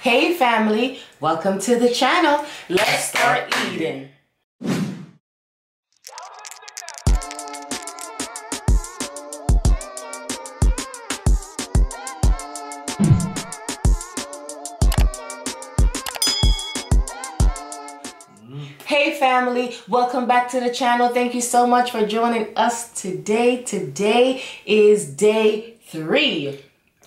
Hey family, welcome to the channel. Let's start eating. Hey family, welcome back to the channel. Thank you so much for joining us today. Today is day 3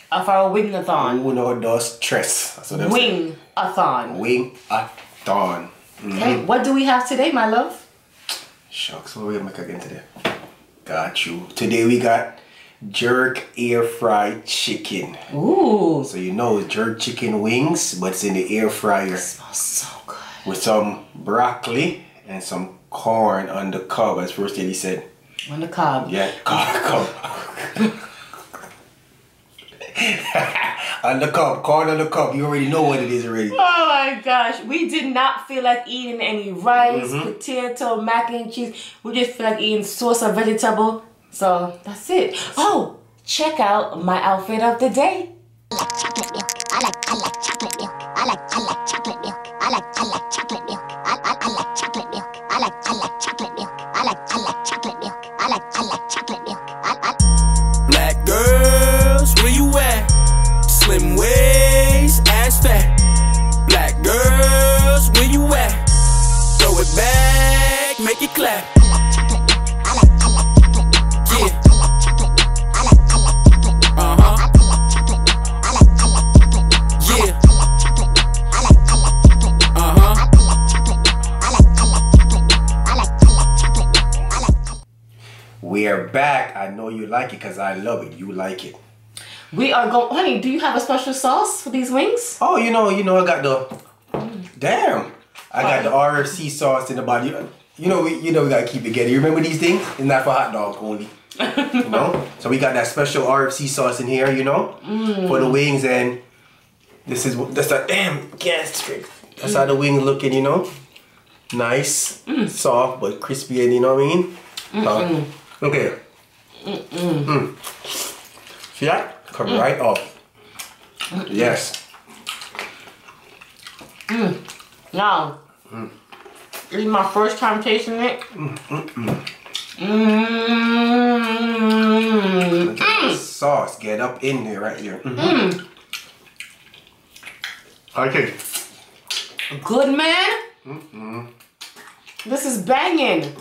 of our Wingathon. Oh no, does stress. Wingathon. Wingathon. Hey, what do we have today, my love? Shucks, what are we gonna make again today? Got you. Today we got jerk air fried chicken. Ooh. So you know it's jerk chicken wings, but it's in the air fryer. It smells so good. With some broccoli and some corn on the cob, as First Lady said. On the cob. Yeah, cob. On the cob, corn on the cob. You already know what it is already. Oh my gosh, we did not feel like eating any rice, potato, mac and cheese. We just feel like eating sauce or vegetable. So that's it. Oh, check out my outfit of the day. I like chocolate milk. I like chocolate milk. I like chocolate milk. I like chocolate milk. I like chocolate milk. I like chocolate milk. I like chocolate milk. I like chocolate milk. Black girls, where you at? Slim waist, ass fat. Black girls, where you at? Throw it back, make it clap. We are back. I know you like it because I love it. You like it. We are going, honey, do you have a special sauce for these wings? Oh, you know, I got the, damn. I got the RFC sauce in the body. You know, we gotta keep it together. You remember these things? It's not for hot dogs only. You know? So we got that special RFC sauce in here, you know, for the wings, and that's a damn gas. That's how the wings looking, you know. Nice, soft but crispy, and you know what I mean? Okay. See that? Come right off. Yes. Now, this is my first time tasting it. Sauce, get up in there right here. Okay. Good, man. This is banging.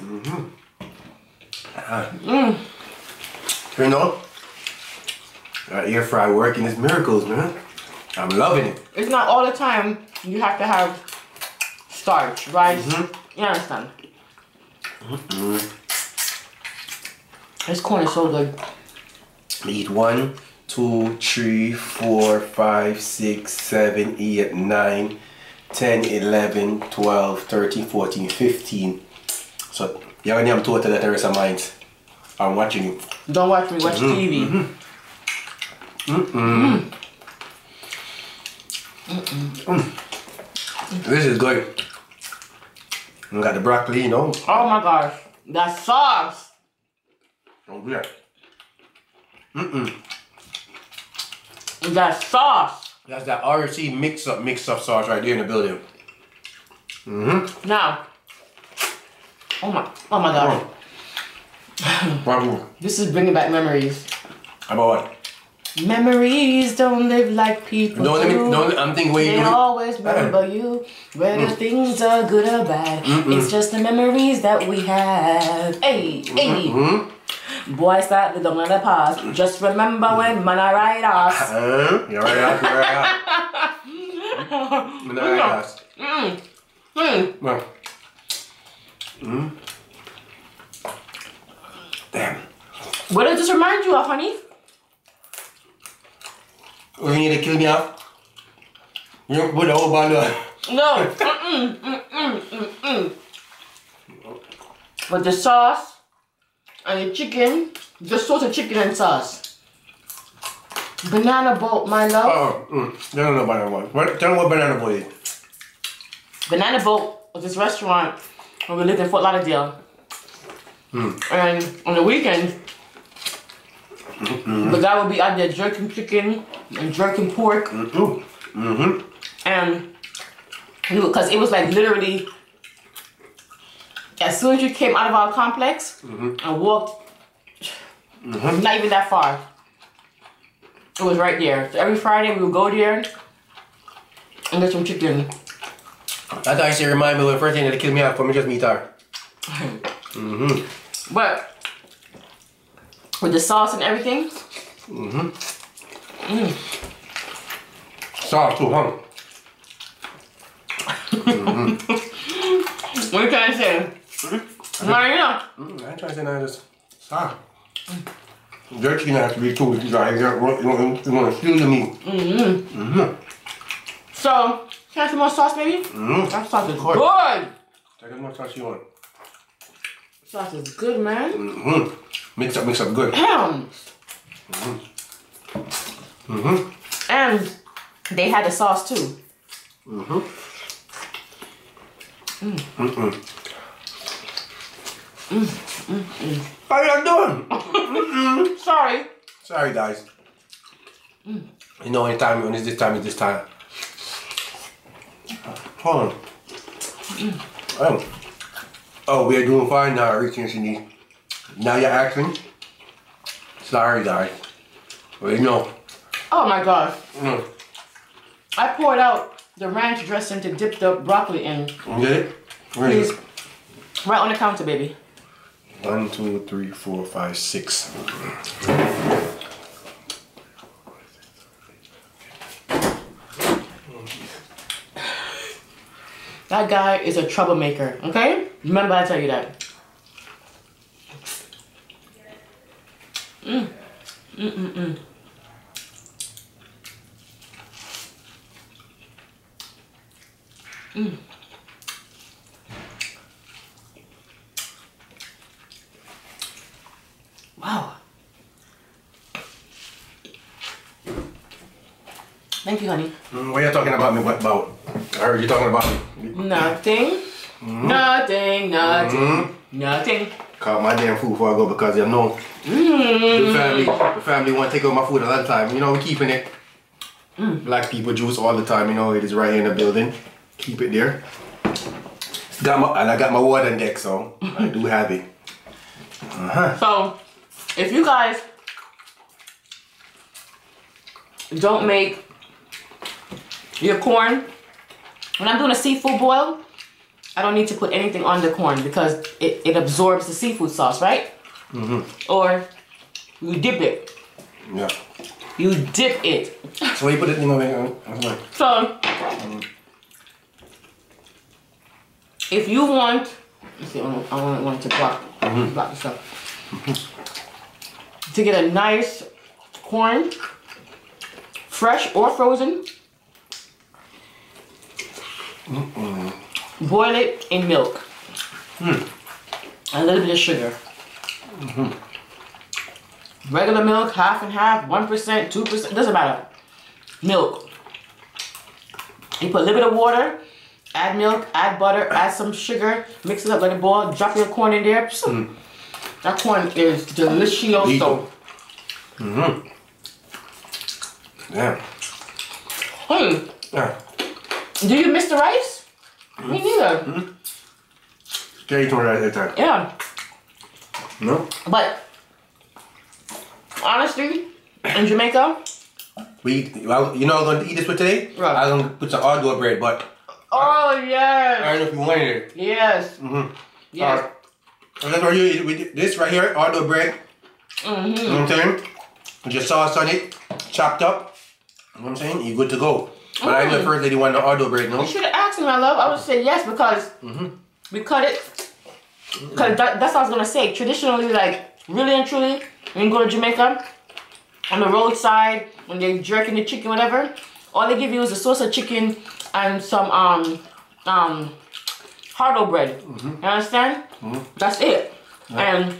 You know, air fry working is miracles, man. I'm loving it. It's not all the time you have to have starch, rice. You understand? This corn is so good. Eat 1, 2, 3, 4, 5, 6, 7, 8, 9, 10, 11, 12, 13, 14, 15. So, you're gonna have total that the rest of mine. I'm watching you. Don't watch me, watch TV. This is good. We got the broccoli, you know. Oh my gosh, that sauce. Oh yeah. That sauce. That's that RC mix up sauce right there in the building. Now, oh my gosh. This is bringing back memories. About what? Memories don't live like people do. I'm thinking where you They always remember you, whether things are good or bad. It's just the memories that we have. Hey, hey. Boy, start the dung on the past. Just remember when man I ride us. You're right off. Damn. What does this remind you of, honey? Oh, you need to kill me off? You don't put the whole bundle on. No. But the sauce and the chicken, just sort of chicken and sauce. Banana boat, my love. Oh, I don't know banana boat. Tell me what banana boat is. Banana boat was this restaurant when we lived in Fort Lauderdale. And on the weekend, the guy would be out there jerking chicken and jerking pork. And because it was like literally, as soon as you came out of our complex and walked, not even that far, it was right there. So every Friday we would go there and get some chicken. I thought she reminded me when the first thing that killed me out for me just meet her. But with the sauce and everything. Sauce too, huh? What are you trying to say? No, you know. I ain't trying to say nothing, just sauce. Your chicken has to be too dry. You want to steal the meat. So, can I have some more sauce, baby? That sauce is good. Take as much sauce you want. Sauce is good, man. Mix up good. Damn. And they had the sauce too. How y'all doing? Sorry. Sorry, guys. You know, anytime when it's this time, it's this time. Hold on. Oh, we are doing fine now, everything she needs. Now you're asking? Sorry, guys. Well, you know. Oh my gosh. I poured out the ranch dressing to dip the broccoli in. You get it? Please. Right on the counter, baby. 1, 2, 3, 4, 5, 6. That guy is a troublemaker, okay? Remember I tell you that. Wow. Thank you, honey. What are you talking about me about? I heard you talking about me. Nothing. Nothing. Caught my damn food before I go because you know the family want to take over my food a lot of time. You know, we're keeping it. Black people juice all the time. You know, it is right here in the building. Keep it there. And I got my water in deck, so I do have it. So, if you guys don't make your corn, when I'm doing a seafood boil, I don't need to put anything on the corn because it absorbs the seafood sauce, right? Or you dip it. Yeah. You dip it. So you put it in the So, if you want, let's see, I want to block this up. To get a nice corn, fresh or frozen, boil it in milk. A little bit of sugar. Regular milk, half and half, 1%, 2%, doesn't matter. Milk. You put a little bit of water, add milk, add butter, add some sugar, mix it up, let it boil, drop your corn in there. That corn is delicioso. Yeah. Yeah. Do you miss the rice? Me neither. Carry to right at that time. Yeah. No? But honestly, in Jamaica, well, you know, I'm going to eat this for today. Right. I'm going to put some Ootd bread, but oh yes. I don't know if you wanted it. Yes. Yes. And that's what you eat with this right here, Ootd bread. You know what I'm saying? With your sauce on it, chopped up. You know what I'm saying? You're good to go. But I know the first lady wanted the Ootd bread, no? You should have asked me, my love. I would say yes because we cut it. Because that's what I was going to say. Traditionally, like, really and truly, when you go to Jamaica, on the roadside, when they're jerking the chicken, whatever, all they give you is a sauce of chicken and some hardo bread. You understand? That's it. And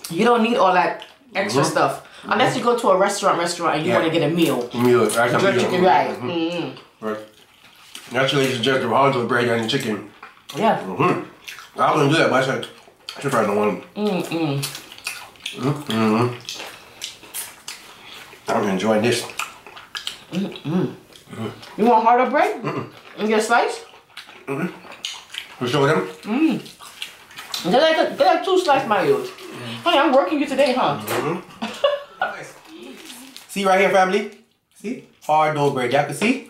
you don't need all that extra stuff. Unless you go to a restaurant and you want to get a meal. Jerk chicken, right. Right. Naturally, it's just the hardo bread and the chicken. Yeah. I was going to do that, but I should probably don't want them. I'm enjoying this. You want harder bread? And get a slice? We show them? Get like 2 slices, my youth. Honey, I'm working you today, huh? Nice. See right here, family? See? Hard dough bread. Y'all can see?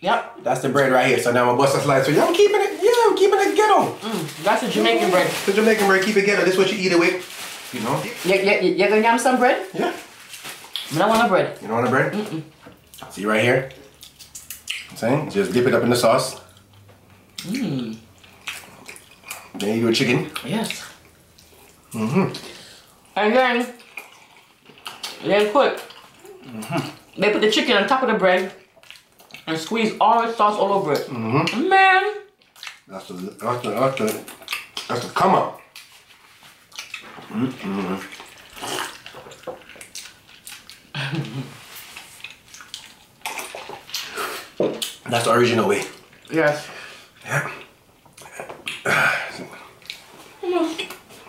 Yep. That's the bread right here. So now I'm gonna bust a slice. So y'all keeping it, I'm keeping it ghetto. That's the Jamaican bread. The Jamaican bread, keep it ghetto. This is what you eat it with. You know? You gonna yam some bread? Yeah. I don't want a bread. You don't want a bread? See right here? I'm saying? Just dip it up in the sauce. Then you do a chicken. Yes. And then quick. They put the chicken on top of the bread and squeeze all the sauce all over it. Man. That's the come up. That's the original way. Yes. Yeah.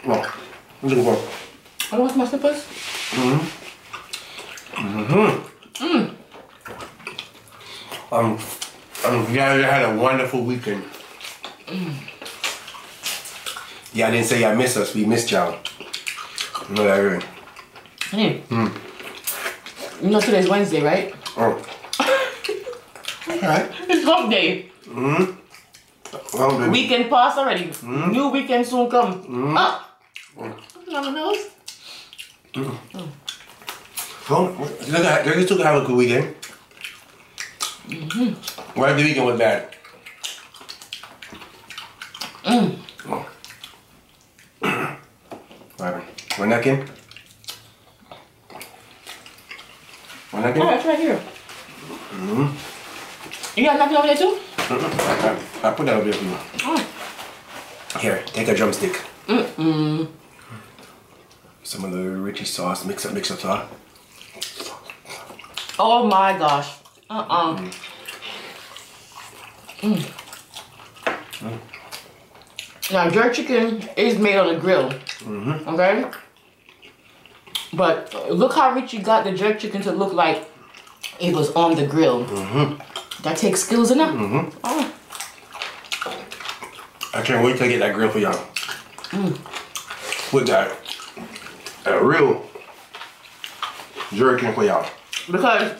Well, I'm looking for. I want my slippers. I'm glad you had a wonderful weekend. Yeah, I didn't say I miss us. We missed y'all. You know that, right? Hey. You know today's Wednesday, right? Oh. Alright. It's hump day. Well, Weekend passed already. New weekend soon come. Nose. Well, they still have a good weekend. Why the weekend was bad? Oh. One napkin? One napkin? Oh, it's right here. You got napkin over there too? I put that over there for you. Here, take a drumstick. Some of the Richie sauce, mix up sauce. Oh my gosh. Now, jerk chicken is made on the grill. Okay? But look how Richie got the jerk chicken to look like it was on the grill. That takes skills enough. I can't wait till I get that grill for y'all. With that real jerky for y'all. Because,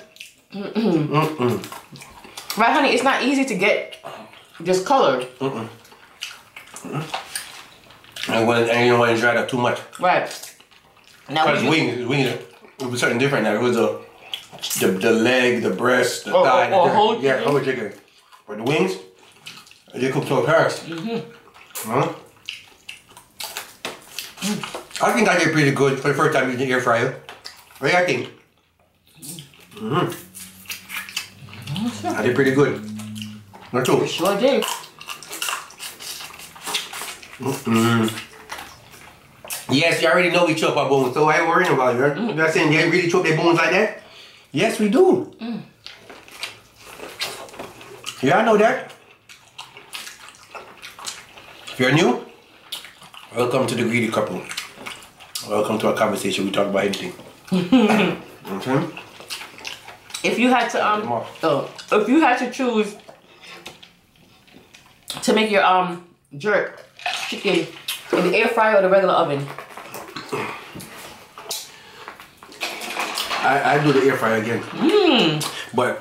right, honey, it's not easy to get this color. And you don't want to dry that too much. Right. Now, because wings, it was something different now. It was the leg, the breast, the thigh, whole chicken. Yeah, whole chicken. But the wings, they cook to a Paris. I think I did pretty good for the first time using the air fryer. What do you think? I did pretty good. Not too. Sure did. Yes, you already know we chop our bones, so I ain't worrying about it. Right? You're not saying they really chop their bones like that? Yes, we do. Yeah, I know that. If you're new, welcome to the Greedy Couple. Welcome to our conversation. We talk about anything. Okay? If you had to if you had to choose to make your jerk chicken in the air fryer or the regular oven, I do the air fryer again. But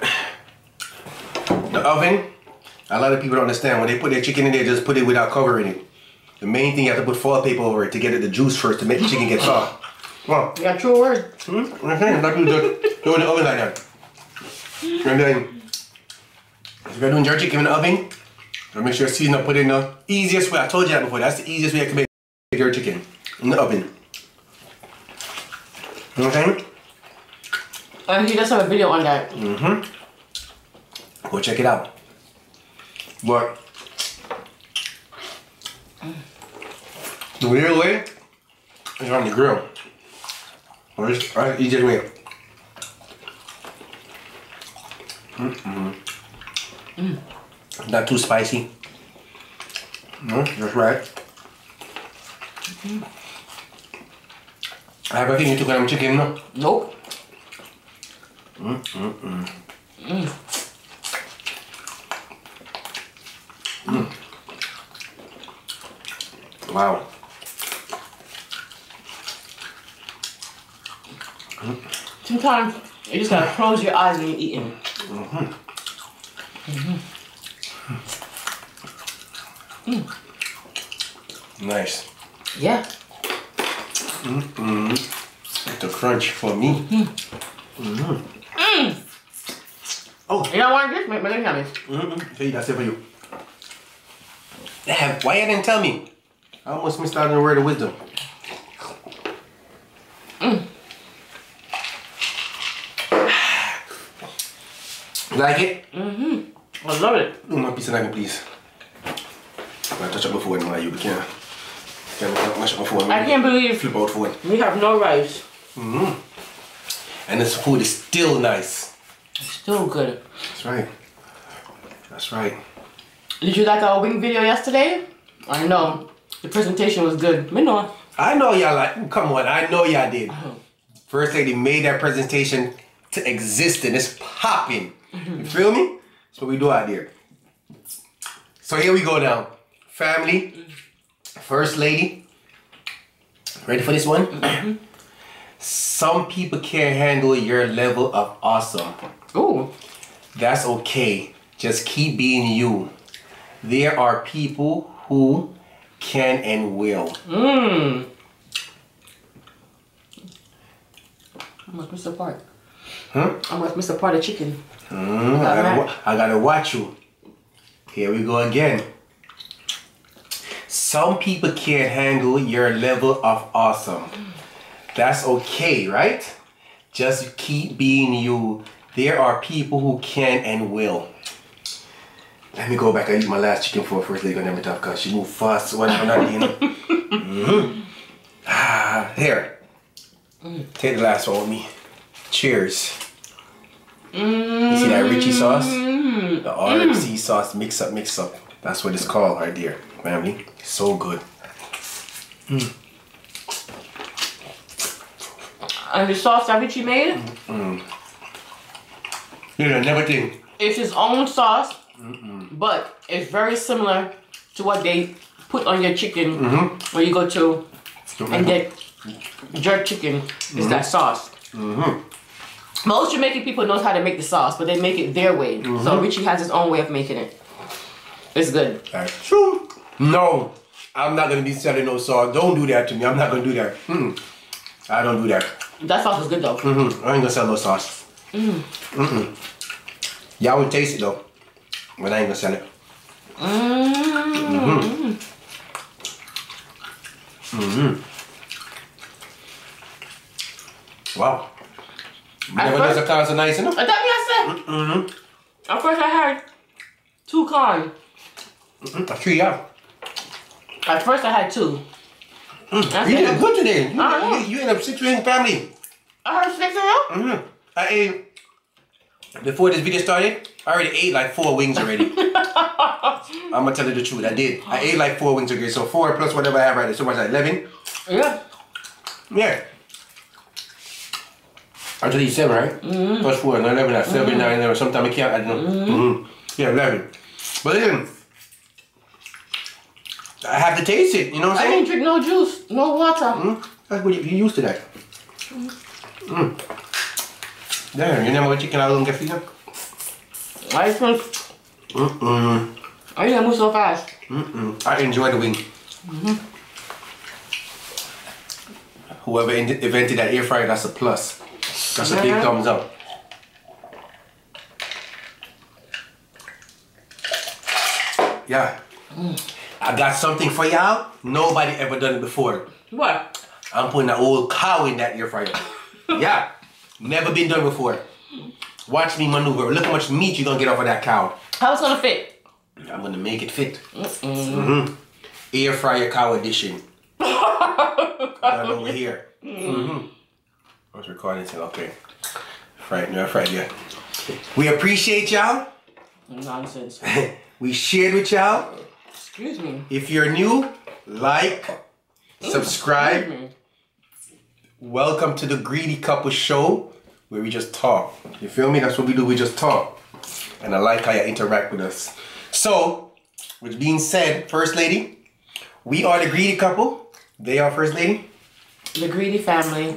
the oven, a lot of people don't understand when they put their chicken in there, just put it without covering it. The main thing, you have to put foil paper over it to get it the juice first to make the chicken get soft. Come on. yeah, true word. Okay, not do it in the oven like that. And then, if you're doing jerk chicken in the oven, make sure season up, put it in the easiest way. I told you that before. That's the easiest way to make jerk chicken in the oven. You know what I'm saying? And he does have a video on that. Go check it out. But the real way is on the grill. Or it's the easiest way. Not too spicy. No, just right. I have a thing you took on chicken, no? Nope. Wow. Sometimes you just gotta close your eyes when you're eating. Nice. Yeah. The crunch for me. Oh, you don't want this? Make me have it. Hey, that's it for you. Damn, why you didn't tell me? I almost missed out on a word of wisdom. You like it? I love it. One piece of nugget, please. I'm gonna touch up my phone while you can. Can't mash up my phone. I can't believe Flip out phone. we have no rice. And this food is still nice. It's still good. That's right. That's right. Did you like our wing video yesterday? I know. The presentation was good. Me know. I know y'all like, come on, I know y'all did. First lady made that presentation to exist and it's popping. You feel me? That's what we do out there. So here we go now. Family, first lady. Ready for this one? Some people can't handle your level of awesome. Ooh. That's okay. Just keep being you. There are people who can and will. I must miss a part. Huh? I must miss a part of chicken. I gotta watch you. Here we go again. Some people can't handle your level of awesome. That's okay, right? Just keep being you. There are people who can and will. Let me go back and eat my last chicken for first leg on every time because she moved fast when I'm not eating. Here. Take the last one with me. Cheers. You see that Richie sauce? The RFC sauce mix up. That's what it's called right there, family. It's so good. And the sauce that Richie made? Yeah, never think. It's his own sauce, but it's very similar to what they put on your chicken when you go to and get jerk chicken. It's that sauce. Most Jamaican people knows how to make the sauce, but they make it their way. So Richie has his own way of making it. It's good. That's true. No, I'm not gonna be selling no sauce. Don't do that to me. I'm not gonna do that. I don't do that. That sauce is good though. I ain't gonna sell no sauce. Y'all will taste it though, but I ain't gonna sell it. Wow. Never does a can so nice enough. That's what I said. At first I had 2 cans. A 3, yeah. At first I had 2. You did good today. You ended up 6 in family. I heard 6 of them? I ate, before this video started, I already ate like 4 wings already. I'm gonna tell you the truth, I did. I ate like 4 wings already, so 4 plus whatever I have right there, so much like 11. Yeah. Yeah. I just eat 7, right? Plus 4, and 11, that's 7, 9, 11. Sometimes I can't, I don't know. Yeah, 11. But listen, I have to taste it, you know what I'm I saying? didn't drink no juice, no water. That's what you're used to that. Damn, you never got chicken out of get feeder? I just want. I didn't move so fast. I enjoy the wing. Whoever invented that air fryer, that's a plus. That's a big thumbs up. Yeah. I got something for y'all. Nobody ever done it before. What? I'm putting an old cow in that air fryer. Yeah. Never been done before. Watch me maneuver. Look how much meat you're gonna get off of that cow. How it's gonna fit? I'm gonna make it fit. Air fryer cow edition. Right over here. I was recording it. Okay. Right, no, right, yeah. We appreciate y'all. Nonsense. We shared with y'all. Excuse me. If you're new, like, subscribe. Welcome to the Greedy Couple Show, where we just talk. You feel me? That's what we do. We just talk. And I like how you interact with us. So, Which being said, First Lady, we are the greedy couple. They are First Lady. The greedy family.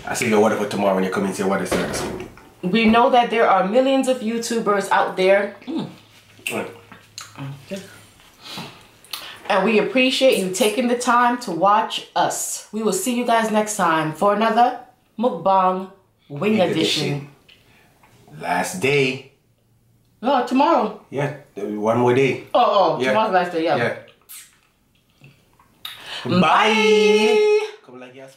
I say your water for tomorrow when you come in and say water service. We know that there are millions of YouTubers out there. And we appreciate you taking the time to watch us. We will see you guys next time for another Mukbang Wing Edition. Last day. No, tomorrow. Yeah, one more day. Oh, yeah. Tomorrow's last day, yeah. Bye. Bye. Come like yes.